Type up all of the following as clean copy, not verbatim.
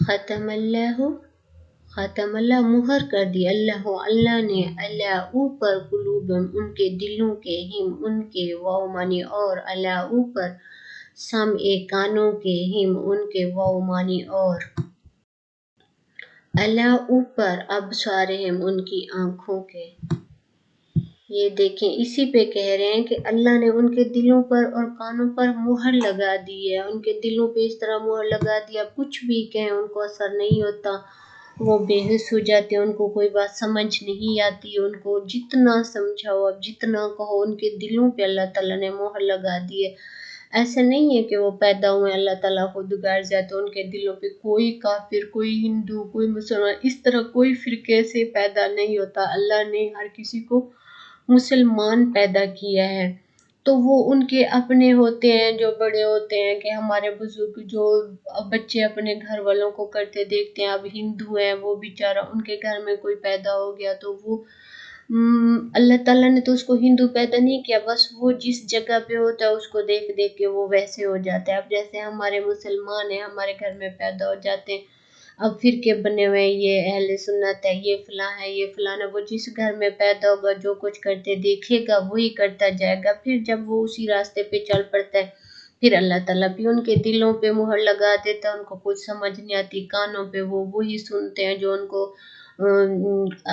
ختم اللہ ختم اللہ مہر کر دی اللہ نے اللہ اوپر قلوبہم ان کے دلوں کے ہم ان کے واو مانی اور اللہ اوپر سمع کانوں کے ہم ان کے واو مانی اور اللہ اوپر ابصارہم ان کی آنکھوں کے۔ یہ دیکھیں اسی پہ کہہ رہے ہیں کہ اللہ نے ان کے دلوں پر اور کانوں پر مہر لگا دی ہے، ان کے دلوں پہ اس طرح مہر لگا دیا کچھ بھی کہیں ان کو اثر نہیں ہوتا، وہ بے حس ہو جاتے ہیں، ان کو کوئی بات سمجھ نہیں آتی، ان کو جتنا سمجھاؤ اب جتنا کہو ان کے دلوں پہ اللہ تعالیٰ نے مہر لگا دی ہے۔ ایسا نہیں ہے کہ وہ پیدا ہوئے اللہ تعالیٰ خود گار جاتے ان کے دلوں پہ کوئی کافر کوئی ہندو کوئی مسلمان اس طرح کوئی فرقے سے پیدا نہیں ہوتا، اللہ نے ہر کسی کو مسلمان پیدا کیا ہے، تو وہ ان کے اپنے ہوتے ہیں جو بڑے ہوتے ہیں کہ ہمارے بزرگ جو بچے اپنے گھر والوں کو کرتے دیکھتے ہیں، اب ہندو ہیں وہ بیچارہ ان کے گھر میں کوئی پیدا ہو گیا تو وہ اللہ تعالیٰ نے تو اس کو ہندو پیدا نہیں کیا، بس وہ جس جگہ پہ ہوتا ہے اس کو دیکھ دیکھ کے وہ ویسے ہو جاتا ہے۔ اب جیسے ہمارے مسلمان ہیں ہمارے گھر میں پیدا ہو جاتے ہیں، اب فرقے بنے ہوئے ہیں، یہ اہل سنت ہے یہ فلاں ہے یہ فلاں ہے، وہ جس گھر میں پیدا ہوگا جو کچھ کرتے دیکھے گا وہی کرتا جائے گا، پھر جب وہ اسی راستے پہ چل پڑتا ہے پھر اللہ تعالیٰ بھی ان کے دلوں پہ مہر لگا دیتا ہے، ان کو کچھ سمجھ نہیں آتی، کانوں پہ وہ وہی سنتے ہیں جو ان کو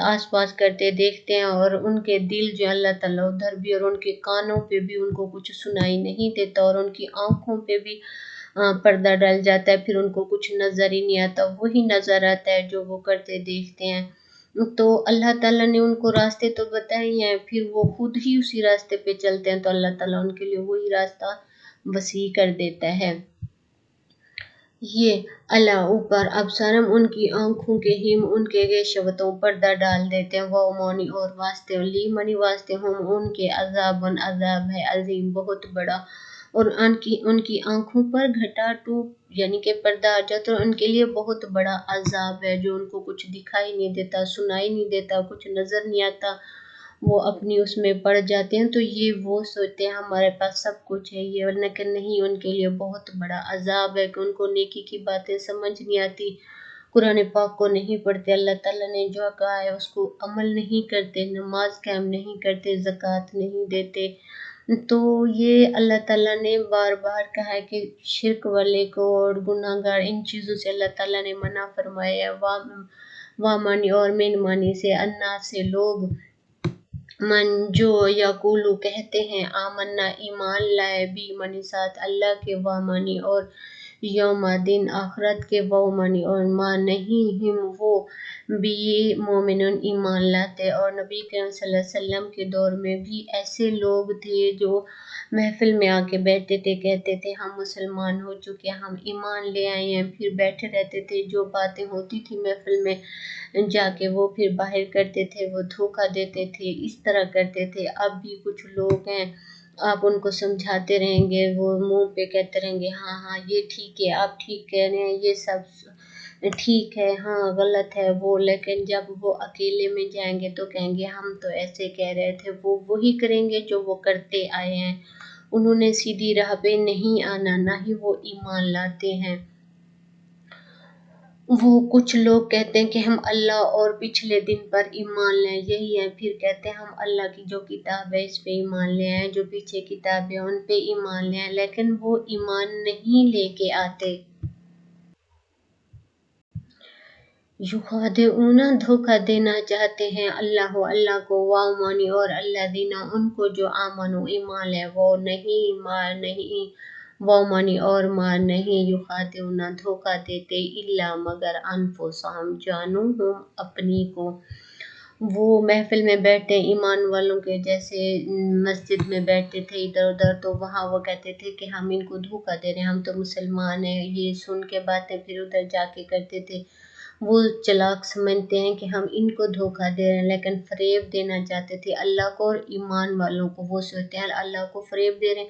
آس پاس کرتے دیکھتے ہیں، اور ان کے دل جو اللہ تعالیٰ ادھر بھی اور ان کے کانوں پہ بھی ان کو کچھ سنائی نہیں دیتا، اور ان کی آنکھوں پہ بھی پردہ ڈل جاتا ہے، پھر ان کو کچھ نظر ہی نہیں آتا، وہی نظر آتا ہے جو وہ کرتے دیکھتے ہیں۔ تو اللہ تعالیٰ نے ان کو راستے تو بتائے ہیں، پھر وہ خود ہی اسی راستے پہ چلتے ہیں تو اللہ تعالیٰ ان کے لیے وہی راستہ وسیع کر دیتا ہے۔ یہ اللہ اوپر ابصارہم ان کی آنکھوں کے ہم ان کے غیشوتوں پردہ ڈال دیتے ہیں، واو مانی اور واسطے لی منی واسطے ہم ان کے عذاب ہے عظیم بہت بڑا، اور ان کی آنکھوں پر گھٹا ٹوٹ یعنی کہ پردہ آ جاتا ہے، ان کے لیے بہت بڑا عذاب ہے جو ان کو کچھ دکھائی نہیں دیتا سنائی نہیں دیتا کچھ نظر نہیں آتا، وہ اپنی اس میں پڑ جاتے ہیں، تو یہ وہ سوچتے ہیں ہمارے پاس سب کچھ ہے یہ، لیکن نہیں ان کے لیے بہت بڑا عذاب ہے کہ ان کو نیکی کی باتیں سمجھ نہیں آتی، قرآن پاک کو نہیں پڑھتے، اللہ تعالیٰ نے جو کہا ہے اس کو عمل نہیں کرتے، نماز قائم نہیں کرتے، زکوٰۃ نہیں دیتے، تو یہ اللہ تعالیٰ نے بار بار کہا ہے کہ شرک والے کو اور گناہ گار ان چیزوں سے اللہ تعالیٰ نے منع فرمایا ہے، وامانی اور من مانی سے انا سے لوگ، من جو یقولو کہتے ہیں آمنا ایمان لائے بھی منی ساتھ اللہ کے، وامانی اور یوم دن آخرت کے، وامانی اور ماں نہیں ہم وہ بھی مومنون ایمان لاتے، اور نبی کریم صلی اللہ علیہ وسلم کے دور میں بھی ایسے لوگ تھے جو محفل میں آ کے بیٹھتے تھے کہتے تھے ہم مسلمان ہو چکے ہم ایمان لے آئے ہیں، پھر بیٹھے رہتے تھے، جو باتیں ہوتی تھی محفل میں جا کے وہ پھر باہر کرتے تھے، وہ دھوکہ دیتے تھے، اس طرح کرتے تھے۔ اب بھی کچھ لوگ ہیں آپ ان کو سمجھاتے رہیں گے وہ منہ پہ کہتے رہیں گے ہاں ہاں یہ ٹھیک ہے آپ ٹھیک کہہ رہے ہیں یہ سب ٹھیک ہے ہاں غلط ہے وہ، لیکن جب وہ اکیلے میں جائیں گے تو کہیں گے ہم تو ایسے کہہ رہے تھے، وہ وہی کریں گے جو وہ کرتے آئے ہیں، انہوں نے سیدھی راہ پہ نہیں آنا، نہ ہی وہ ایمان لاتے ہیں۔ وہ کچھ لوگ کہتے ہیں کہ ہم اللہ اور پچھلے دن پر ایمان لیں، یہی ہے، پھر کہتے ہیں ہم اللہ کی جو کتاب ہے اس پہ ایمان لے آئیں، جو پیچھے کتاب ہے ان پہ ایمان لے آئیں، لیکن وہ ایمان نہیں لے کے آتے۔ یخادعون دھوکہ دینا چاہتے ہیں اللہ کو، وامانی اور اللہ دینا ان کو جو آمنو ایمان لے، وہ نہیں مار نہیں وامانی اور مار نہیں، یخادعون دھوکہ دیتے الا مگر انفسہم جانوں ہم اپنی کو، وہ محفل میں بیٹھتے ایمان والوں کے جیسے مسجد میں بیٹھتے تھے ادھر ادھر، تو وہاں وہ کہتے تھے کہ ہم ان کو دھوکہ دے رہے ہیں ہم تو مسلمان ہیں، یہ سن کے باتیں پھر ادھر جا کے کرتے تھے، وہ چلاک سمجھتے ہیں کہ ہم ان کو دھوکہ دے رہے ہیں، لیکن فریب دینا چاہتے تھے اللہ کو اور ایمان والوں کو، وہ سوچتے ہیں اللہ کو فریب دے رہے ہیں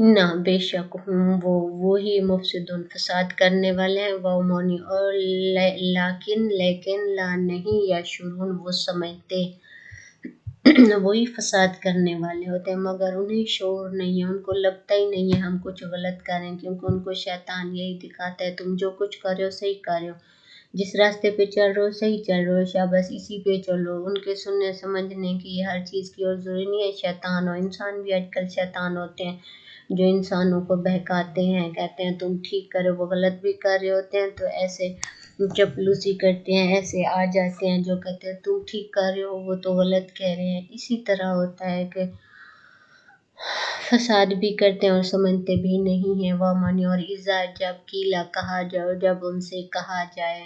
نہ بے شک وہی مفسدون فساد کرنے والے ہیں، وَمَنِ اور لیکن لا نہیں یشعرون وہ سمجھتے وہی فساد کرنے والے ہوتے ہیں مگر انہیں شعور نہیں ہے، ان کو لگتا ہی نہیں ہے ہم کچھ غلط کریں، کیونکہ ان کو شیطان یہی دکھاتا ہے تم جو کچھ کر رہے ہو صحیح کر رہے ہو، جس راستے پہ چل رہے ہو صحیح چل رہے ہو، شاباش اسی پہ چلو۔ ان کے سننے سمجھنے کی یہ ہر چیز کی اور ضروری نہیں ہے شیطان ہو، انسان بھی آج کل شیطان ہوتے ہیں جو انسانوں کو بہکاتے ہیں، کہتے ہیں تم ٹھیک کرو، وہ غلط بھی کر رہے ہوتے ہیں تو ایسے چپلوسی کرتے ہیں، ایسے آ جاتے ہیں جو کہتے ہیں تم ٹھیک کر رہے ہو وہ تو غلط کہہ رہے ہیں۔ اسی طرح ہوتا ہے کہ فساد بھی کرتے ہیں اور سمجھتے بھی نہیں ہیں۔ وَمَنِ اور اذا جب قیل کہا جاؤ، جب ان سے کہا جائے